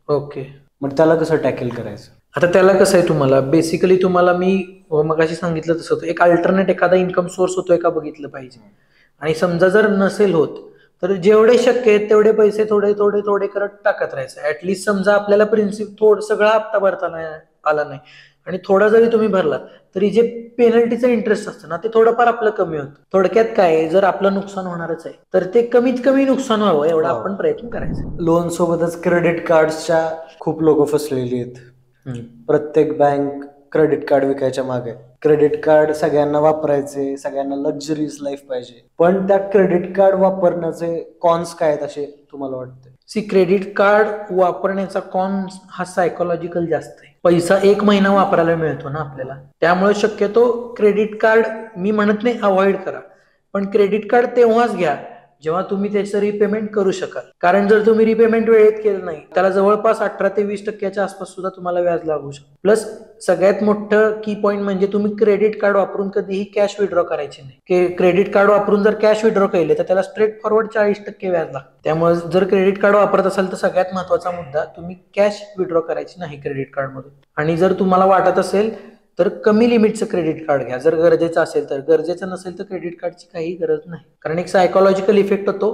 ओके, मग त्याला कसं टॅकल करायचं? आता त्याला कसं आहे, तुम्हाला बेसिकली तुम्हाला मी मगाशी सांगितलं तसं होतं, एक अल्टरनेट एखादा इन्कम सोर्स होतोय का बघितलं पाहिजे. आणि समजा जर नसेल होत तर जेवढे शक्य आहेत तेवढे पैसे थोडे थोडे थोडे करत टाकत राहायचं. ऍटलिस्ट समजा आपल्याला सगळा हप्ता भरता नाही आला नाही आणि थोडा जरी तुम्ही भरला तरी जे पेनल्टीचं इंटरेस्ट असतं ना ते थोडंफार आपलं कमी होतं. थोडक्यात काय आहे, जर आपलं नुकसान होणारच आहे तर ते कमीत कमी नुकसान व्हावं एवढा आपण प्रयत्न करायचा. लोन सोबतच क्रेडिट कार्डच्या खूप लोक फसलेली आहेत. प्रत्येक बँक क्रेडिट कार्ड विकायच्या मागे. क्रेडिट कार्ड सगळ्यांना वापरायचे, सगळ्यांना लक्झरीज लाईफ पाहिजे, पण त्या क्रेडिट कार्ड वापरण्याचे कॉन्स काय आहेत असे तुम्हाला वाटते? क्रेडिट कार्ड वापरण्याचा कॉन्स हा सायकोलॉजिकल जास्त आहे. पैसा 1 महिना वापरायला मिळतो ना आपल्याला, त्यामुळे शक्यतो क्रेडिट कार्ड मी म्हणत नाही अवॉइड करा, पण क्रेडिट कार्ड तेव्हाच घ्या जेव्हा तुम्ही त्याचं रिपेमेंट करू शकाल. कारण जर तुम्ही रिपेमेंट वेळेत केलं नाही त्याला जवळपास 18 ते 20% आसपास सुद्धा तुम्हाला व्याज लागू शकतो. प्लस सगळ्यात मोठं की पॉईंट म्हणजे तुम्ही क्रेडिट कार्ड वापरून कधीही कॅश विड्रॉ करायची नाही. क्रेडिट कार्ड वापरून जर कॅश विड्रॉ केले तर त्याला स्ट्रेट फॉरवर्ड 40% व्याज लागतं. त्यामुळे जर क्रेडिट कार्ड वापरत असाल तर सगळ्यात महत्वाचा मुद्दा, तुम्ही कॅश विड्रॉ करायची नाही क्रेडिट कार्डमधून. आणि जर तुम्हाला वाटत असेल तर कमी लिमिटचं क्रेडिट कार्ड घ्या जर गरजेचं असेल तर. गरजेचं नसेल तर क्रेडिट कार्डची काही गरज नाही, कारण एक सायकोलॉजिकल इफेक्ट होतो.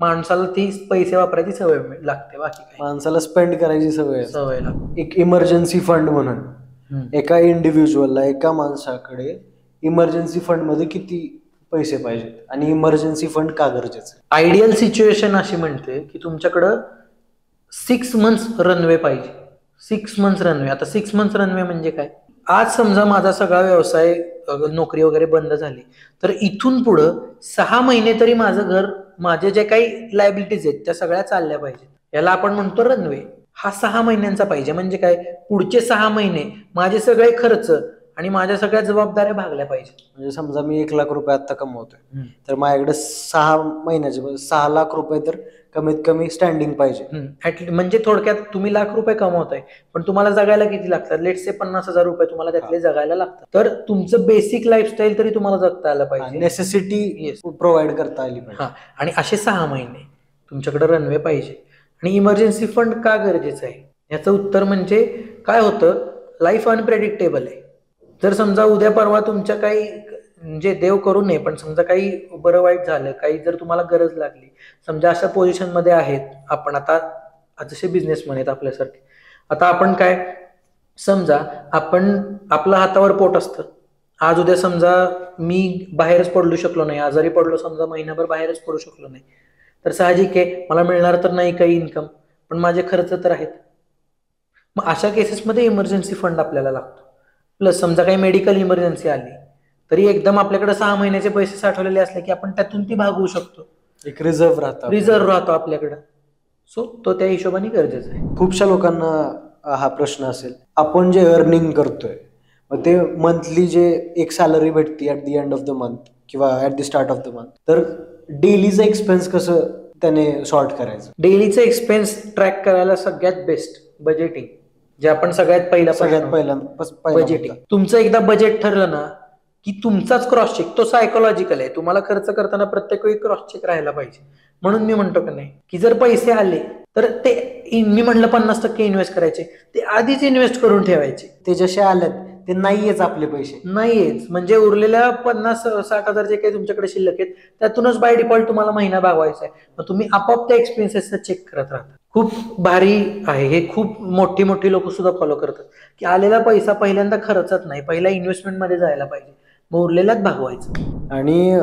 माणसाला ती पैसे वापरायची सवय लागते, बाकी काय. माणसाला स्पेंड करायची सवय लागते. एक इमर्जन्सी फंड म्हणून एका इंडिव्हिज्युअलला, एका माणसाकडे इमर्जन्सी फंड मध्ये किती पैसे पाहिजेत आणि इमर्जन्सी फंड का गरजेचं? आयडियल सिच्युएशन अशी म्हणते की तुमच्याकडं 6 मंथ्स रनवे पाहिजे. 6 मंथ्स रनवे. आता 6 मंथ्स रनवे म्हणजे काय? आज समजा माझा सगळा व्यवसाय, नोकरी वगैरे बंद झाली तर इथून पुढं 6 महिने तरी माझं घर, माझे जे काही लायबिलिटीज आहेत त्या सगळ्या चालल्या पाहिजेत. याला आपण म्हणतो रनवे. हा 6 महिन्यांचा पाहिजे. म्हणजे काय, पुढचे 6 महिने माझे सगळे खर्च आणि माझ्या सगळ्या जबाबदाऱ्या भागल्या पाहिजे. म्हणजे समजा मी 1 लाख रुपये आता कमवतोय तर माझ्याकडे 6 महिन्याचे 6 लाख रुपये तर कमीत कमी स्टँडिंग पाहिजे. म्हणजे थोडक्यात तुम्ही लाख रुपये कमवताय पण तुम्हाला जगायला किती लागतात? लेट्स से 50,000 रुपये तुम्हाला त्यातले जगायला लागतात. तर तुमचं बेसिक लाईफस्टाईल तरी तुम्हाला जगता आलं पाहिजे, नेसेसिटी प्रोव्हाइड करता आली पाहिजे. आणि असे 6 महिने तुमच्याकडे रनवे पाहिजे. आणि इमर्जन्सी फंड का गरजेचं आहे याचं उत्तर म्हणजे काय होतं, लाईफ अनप्रेडिक्टेबल आहे. जर समजा उद्या परवा तुमच्या काही, म्हणजे देव करू नये पण समजा काही बरं वाईट झालं, काही जर तुम्हाला गरज लागली, समजा अशा पोझिशन मध्ये आहेत आपण आता, जसे बिझनेसमॅन आहेत आपल्यासारखे. आता आपण काय, समजा आपण, आपलं हातावर पोट असतं. आज उद्या समजा मी बाहेरच पडू शकलो नाही, आजारी पडलो समजा, महिनाभर बाहेरच पडू शकलो नाही, तर साहजिक आहे मला मिळणार तर नाही काही इन्कम, पण माझे खर्च तर आहेत. मग अशा केसेसमध्ये इमर्जन्सी फंड आपल्याला लागतो. प्लस समजा काही मेडिकल इमर्जन्सी आली तरी एकदम आपल्याकडे 6 महिन्याचे पैसे साठवलेले असले की आपण त्यातून ती भागवू शकतो. एक रिझर्व्ह राहतो आपल्याकडे. सो तो त्या हिशोबाने गरजेचं आहे. खूपशा लोकांना हा प्रश्न असेल, आपण जे अर्निंग करतोय मग ते मंथली जे एक सॅलरी भेटते at the end of the month किंवा at the start of the month, तर डेलीचा एक्सपेन्स कसं त्याने सॉर्ट करायचं? डेलीचा एक्सपेन्स ट्रॅक करायला सगळ्यात बेस्ट बजेटिंग, जे आपण सगळ्यात पहिला बजेटिंग. तुमचं एकदा बजेट ठरलं ना की तुमचाच क्रॉस चेक, तो सायकोलॉजिकल आहे. तुम्हाला खर्च करताना प्रत्येक वेळी क्रॉस चेक राहायला पाहिजे. म्हणून मी म्हणतो की नाही की जर पैसे आले तर ते मी म्हटलं 50% इन्व्हेस्ट करायचे, ते आधीच इन्व्हेस्ट करून ठेवायचे. ते जसे आलेत ते नाहीयेच आपले पैसे, नाहीयेच. म्हणजे उरलेल्या 50-60 हजार जे काही तुमच्याकडे शिल्लक आहेत त्यातूनच बाय डिफॉल्ट तुम्हाला महिना भागवायचा आहे. मग तुम्ही आपोआप त्या एक्सपेन्सेस चेक करत राहता. खूप भारी आहे हे. खूप मोठी मोठी लोक सुद्धा फॉलो करतात की आलेला पैसा पहिल्यांदा खर्चत नाही, पहिला इन्व्हेस्टमेंट मध्ये जायला पाहिजे, मग उरलेल्याच भागवायचं. आणि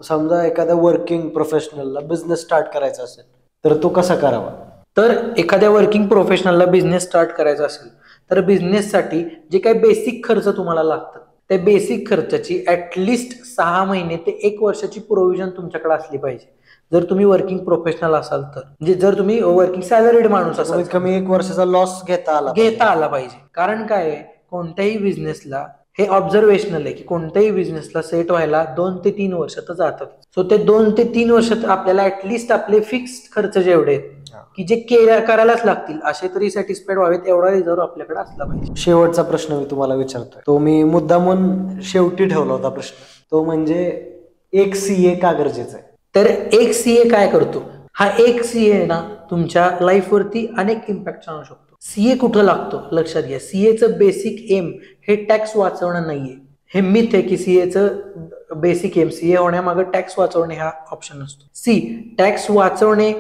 समजा एखाद्या वर्किंग प्रोफेशनलला बिझनेस स्टार्ट करायचा असेल तर तो कसा करावा? तर एखाद्या वर्किंग प्रोफेशनलला बिझनेस स्टार्ट करायचा असेल तर बिझनेससाठी जे काही बेसिक खर्च तुम्हाला लागतात त्या बेसिक खर्चाची ऍटलिस्ट 6 महिने ते 1 वर्षाची प्रोव्हिजन तुमच्याकडे असली पाहिजे. जर तुम्ही वर्किंग प्रोफेशनल असाल तर, म्हणजे जर तुम्ही वर्किंग सॅलरीड माणूस असाल, कमी 1 वर्षाचा लॉस घेता आला पाहिजे. कारण काय आहे, कोणत्याही बिझनेसला हे ऑब्झर्वेशनल आहे की कोणत्याही बिझनेसला सेट व्हायला 2 ते 3 वर्ष तर जातात. सो ते 2 ते 3 वर्षात आपल्याला ऍटलिस्ट आपले फिक्स्ड खर्च जेवढे की जे करायलाच लागतील असे तरी सॅटिस्फाईड व्हावेत एवढा रिझर्व्ह आपल्याकडे असला पाहिजे. शेवटचा प्रश्न मी तुम्हाला विचारतोय, तो मी मुद्दामून शेवटी ठेवला होता प्रश्न, तो म्हणजे एक सीए का गरजेचा आहे? तर एक सीए काय करतो? हा एक सीए ना तुमच्या लाईफवरती अनेक इम्पॅक्ट आणू शकतो. सीए कुठं लागतो लक्षात घ्या. सीएचं बेसिक एम हे टॅक्स वाचवणं नाहीये. हे मिथ आहे की सीएचं बेसिक एमसीए होण्यामागे टॅक्स वाचवणे हा ऑप्शन असतो. सी, टॅक्स वाचवणे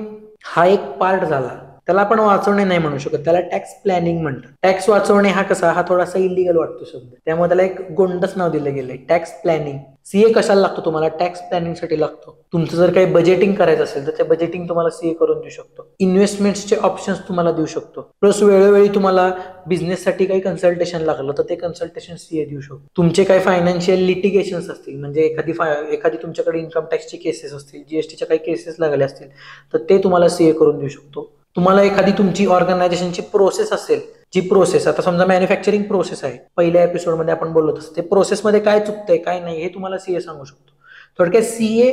हा एक पार्ट झाला, त्याला आपण वाचवणे नाही म्हणू शकत, त्याला टॅक्स प्लॅनिंग म्हणतात. टॅक्स वाचवणे हा कसा, हा थोडासा इलिगल वाटतो शब्द, त्यामुळे त्याला एक गोंडच नाव दिलं गेलंय, टॅक्स प्लॅनिंग. सीए कशाला लागतो तुम्हाला? टॅक्स प्लॅनिंग साठी लागतो. तुमचं जर काही बजेटिंग करायचं असेल तर ते बजेटिंग तुम्हाला सीए करून देऊ शकतो. इन्व्हेस्टमेंटचे ऑप्शन्स तुम्हाला देऊ शकतो. प्लस वेळोवेळी तुम्हाला बिझनेससाठी काही कन्सल्टेशन लागलं तर ते कन्सल्टेशन सीए देऊ शकतो. तुमचे काही फायनान्शियल लिटिगेशन्स असतील, म्हणजे एखादी तुमच्याकडे इन्कम टॅक्सची केसेस असतील, जीएसटीच्या काही केसेस लागले असतील तर ते तुम्हाला सीए करून देऊ शकतो. तुम्हाला एखादी तुमची ऑर्गनायझेशनची प्रोसेस असेल, जी प्रोसेस आता समजा मॅन्युफॅक्चरिंग प्रोसेस आहे, पहिल्या एपिसोडमध्ये आपण बोललो तसं, ते प्रोसेसमध्ये काय चुकतंय काय नाही हे तुम्हाला सीए सांगू शकतो. थोडक्यात CA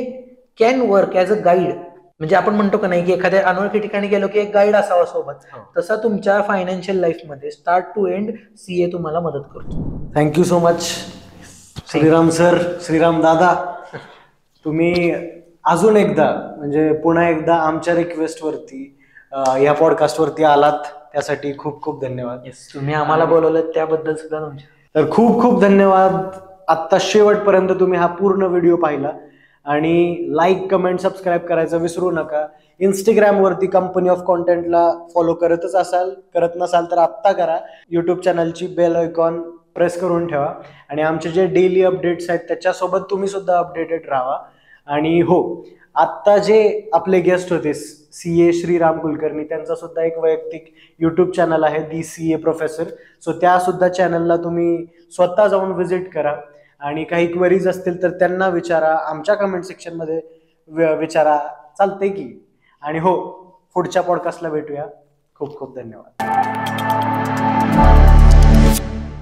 can work as a guide. म्हणजे आपण म्हणतो का नाही की एखाद्या अनोळखी ठिकाणी गेलो की एक गाईड असावा सोबत, तसा तुमच्या फायनान्शियल लाईफमध्ये स्टार्ट टू एंड सीए तुम्हाला मदत करतो. Thank you so much Shriram sir, Shriram दादा. तुम्ही अजून एकदा म्हणजे पुन्हा एकदा आमच्या रिक्वेस्टवरती या पॉडकास्टवरती आलात, त्यासाठी खूप खूप धन्यवाद. तुम्ही आम्हाला बोलवलं त्याबद्दल सुद्धा तुमचे तर खूप खूप धन्यवाद. आत्ता शेवटपर्यंत तुम्ही हा पूर्ण व्हिडिओ पाहिला आणि लाईक, कमेंट, सबस्क्राईब करायचं विसरू नका. इंस्टाग्रामवरती कंपनी ऑफ कॉन्टेंटला फॉलो करत नसाल तर आत्ता करा. यूट्यूब चॅनलची बेल आयकॉन प्रेस करून ठेवा आणि आमचे जे डेली अपडेट्स आहेत त्याच्यासोबत तुम्ही सुद्धा अपडेटेड राहा. आणि हो, आत्ता जे आपले गेस्ट होते सीए श्रीराम कुलकर्णी, त्यांचा सुद्धा एक वैयक्तिक यूट्यूब चॅनल आहे दी सीए प्रोफेसर. सो त्या सुद्धा चॅनलला तुम्ही स्वतः जाऊन व्हिजिट करा आणि काही क्वेरीज असतील तर त्यांना विचारा, आमच्या कमेंट सेक्शनमध्ये विचारा, चालतंय की. आणि हो, पुढच्या पॉडकास्टला भेटूया. खूप खूप धन्यवाद.